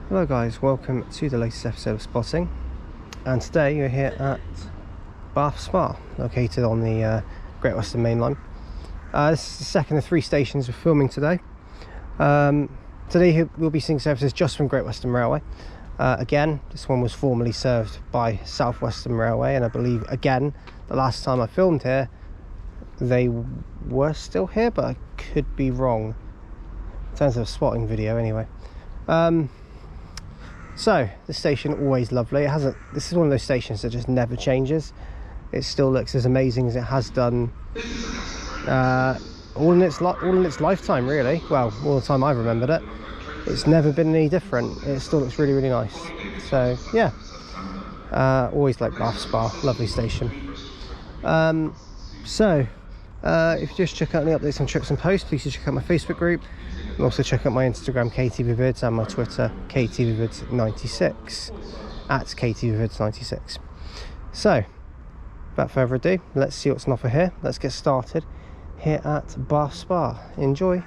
Hello guys, welcome to the latest episode of Spotting, and today you're here at Bath Spa, located on the Great Western Main Line. This is the second of 3 stations we're filming today. Today we'll be seeing services just from Great Western Railway. Again, this one was formerly served by South Western Railway, and I believe again the last time I filmed here they were still here, but I could be wrong in terms of a spotting video anyway. So this station, always lovely. This is one of those stations that just never changes. It still looks as amazing as it has done all in its lifetime, really. Well, all the time I've remembered it. It's never been any different. It still looks really, really nice. So yeah, always like Bath Spa, lovely station. If you just check out the updates on trips and posts, please check out my Facebook group. And also check out my Instagram, KTVvids, and my Twitter, KTVvids96, at KTVvids96. So, without further ado, let's see what's on offer here. Let's get started here at Bath Spa. Enjoy.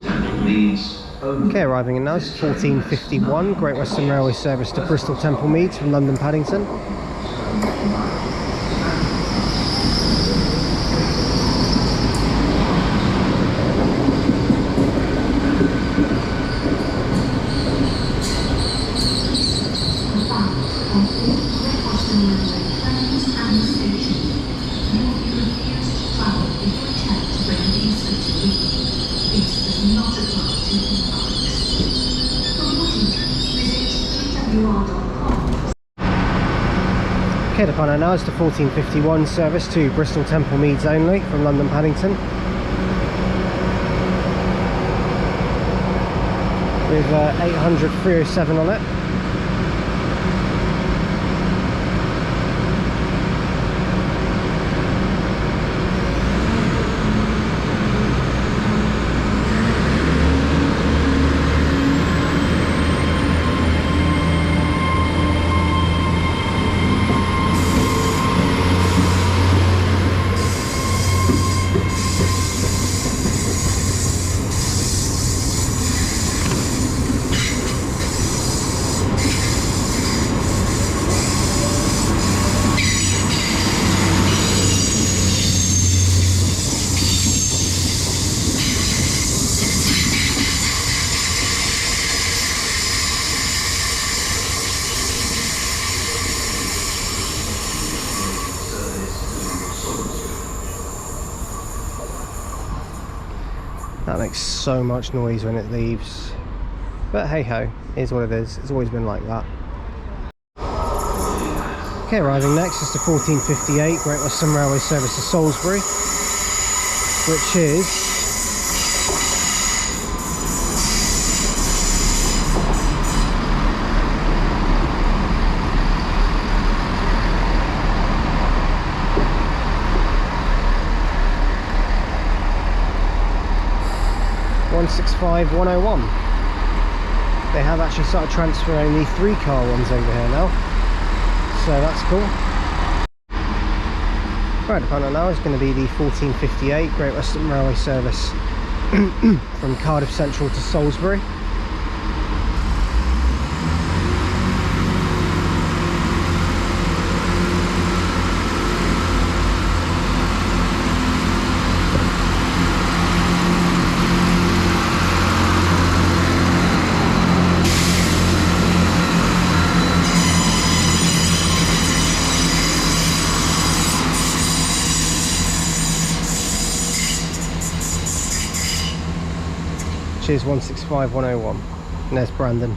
Okay, arriving in now is 14:51, Great Western Railway service to Bristol Temple Meads from London Paddington. Okay, the final now is the 14:51 service to Bristol Temple Meads only from London Paddington, with 800 307 on it. That makes so much noise when it leaves, but hey ho, it is what it is. It's always been like that. Okay, arriving next is the 14:58 Great Western Railway service to Salisbury, which is (165-101). They have actually started transferring the 3-car ones over here now, so that's cool. Right, the final now is going to be the 14:58 Great Western Railway service from Cardiff Central to Salisbury. Cheers 165-101. And there's Brandon.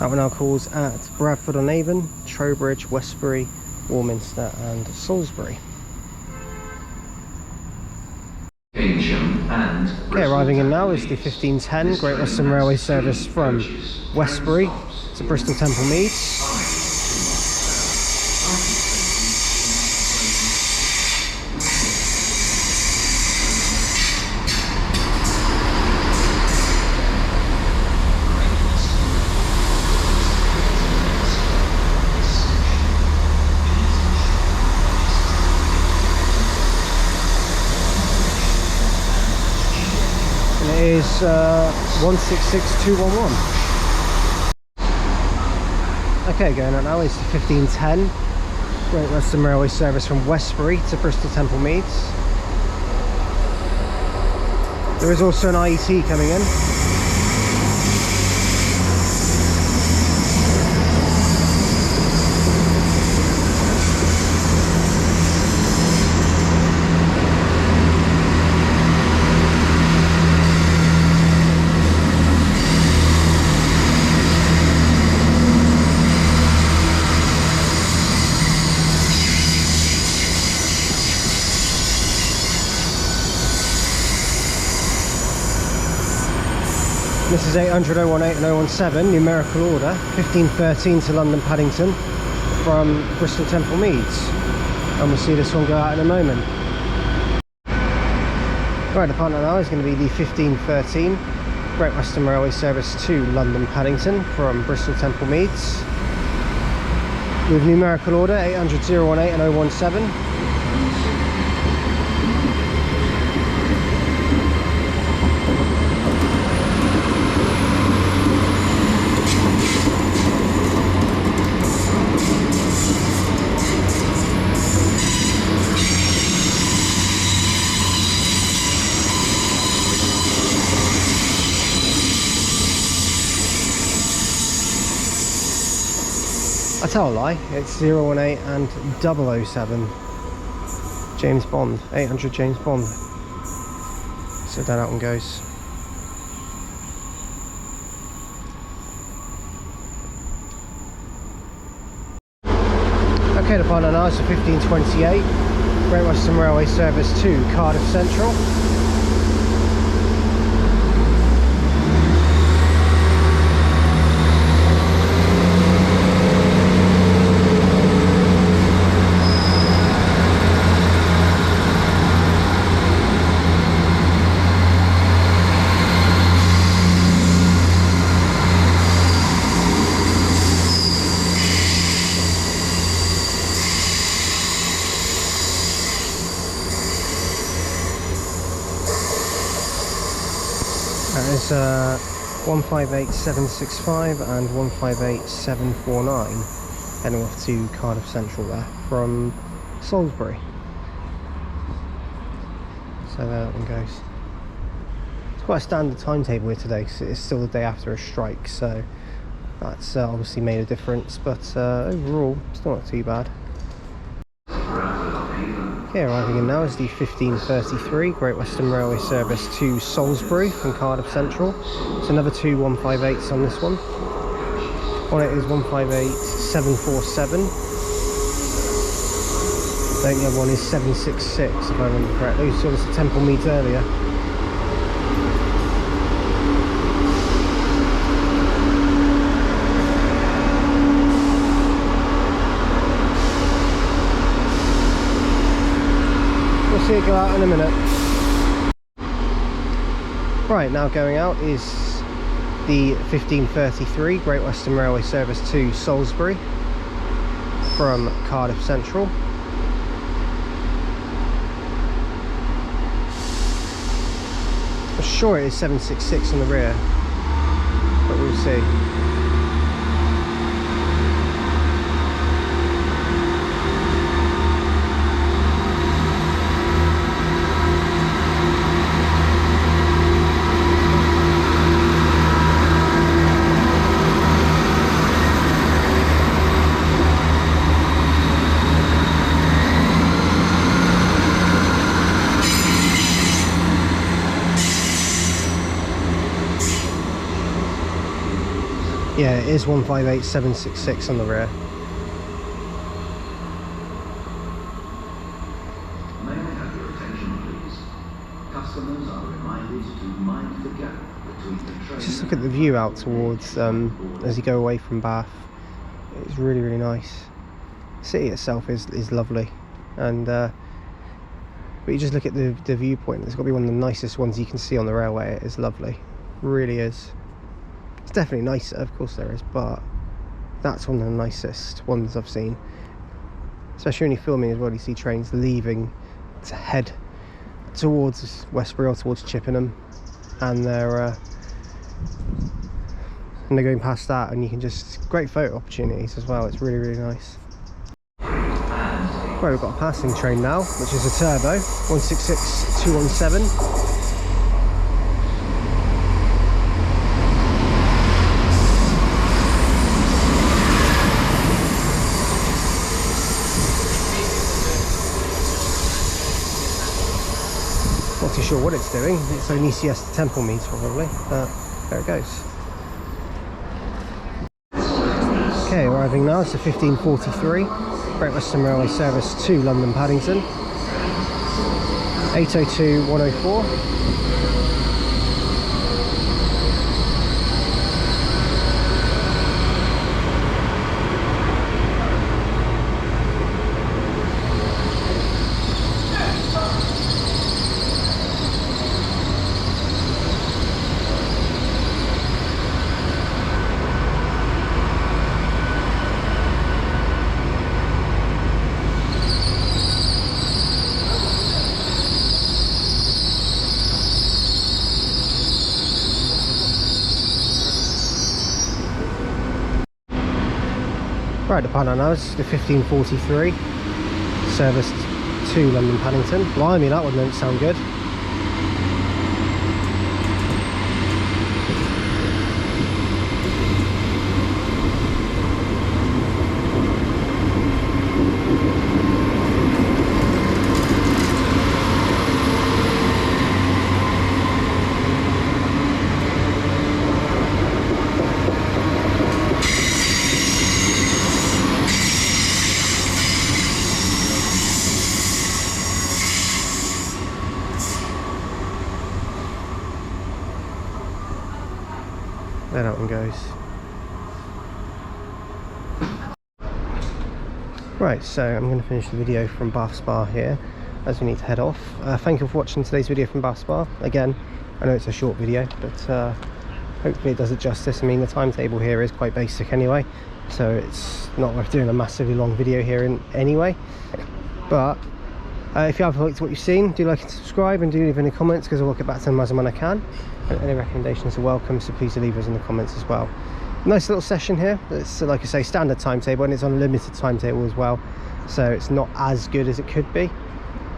That one now calls at Bradford-on-Avon, Trowbridge, Westbury, Warminster and Salisbury. Okay, arriving in now is the 15:10 Great Western Railway service from Westbury to Bristol Temple Meads. is 166211. Okay, going on now is the 1510 Great Western Railway service from Westbury to Bristol Temple Meads. There is also an IET coming in. This is 800 018 and 017, numerical order, 1513 to London Paddington from Bristol Temple Meads. And we'll see this one go out in a moment. Right, the partner now is going to be the 1513 Great Western Railway service to London Paddington from Bristol Temple Meads. With numerical order 800 018 and 017. I tell a lie, it's 018 and 007. James Bond, 800 James Bond. So down that one goes. Okay, the partner now is the 1528 Great Western Railway service to Cardiff Central. That is 158765 and 158749, heading off to Cardiff Central there from Salisbury. So there that one goes. It's quite a standard timetable here today because it's still the day after a strike, so that's obviously made a difference, but overall it's not too bad. Okay, arriving in now is the 1533 Great Western Railway service to Salisbury from Cardiff Central. It's another two 158s on this one. On it is 158747. I think the other one is 766 if I remember correctly. We saw this at Temple Meads earlier. We'll see it go out in a minute. Right, now going out is the 1533 Great Western Railway service to Salisbury from Cardiff Central. I'm sure it is 766 in the rear, but we'll see. Yeah, it is 158766 on the rear. May I have your attention, please? Customers are reminded to mind the gap between the train. Just look at the view out towards as you go away from Bath. It's really, really nice. The city itself is lovely, and but you just look at the viewpoint. It's got to be one of the nicest ones you can see on the railway. It is lovely, it really is. It's definitely nicer, of course there is, but that's one of the nicest ones I've seen. Especially when you're filming as well, you see trains leaving to head towards Westbury or towards Chippenham. and they're going past that, and you can just, great photo opportunities as well. It's really, really nice. Right, we've got a passing train now, which is a turbo 166217. Not too sure what it's doing. It's only ECS to Temple means probably, but there it goes. Okay, arriving now, it's the 1543, Great Western Railway service to London Paddington, 802-104. Right, the partner now is the 1543, service to London Paddington. Blimey, that one don't sound good. There that one goes. Right, so I'm going to finish the video from Bath Spa here, as we need to head off. Thank you for watching today's video from Bath Spa. Again, I know it's a short video, but hopefully it does it justice. I mean, the timetable here is quite basic anyway, so it's not worth doing a massively long video here anyway. But if you have liked what you've seen, do like and subscribe, and do leave any comments, because I'll get back to them as and when I can. And any recommendations are welcome, so please leave us in the comments as well. Nice little session here. It's, like I say, standard timetable, and it's on a limited timetable as well, so it's not as good as it could be,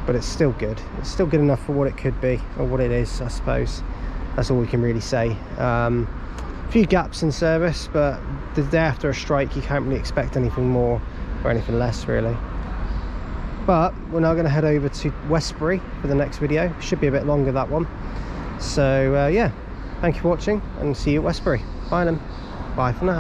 but it's still good. It's still good enough for what it could be, or what it is, I suppose. That's all we can really say. A few gaps in service, but the day after a strike you can't really expect anything more or anything less really. But we're now going to head over to Westbury for the next video. Should be a bit longer, that one. So yeah, thank you for watching, and see you at Westbury. Bye then. Bye for now.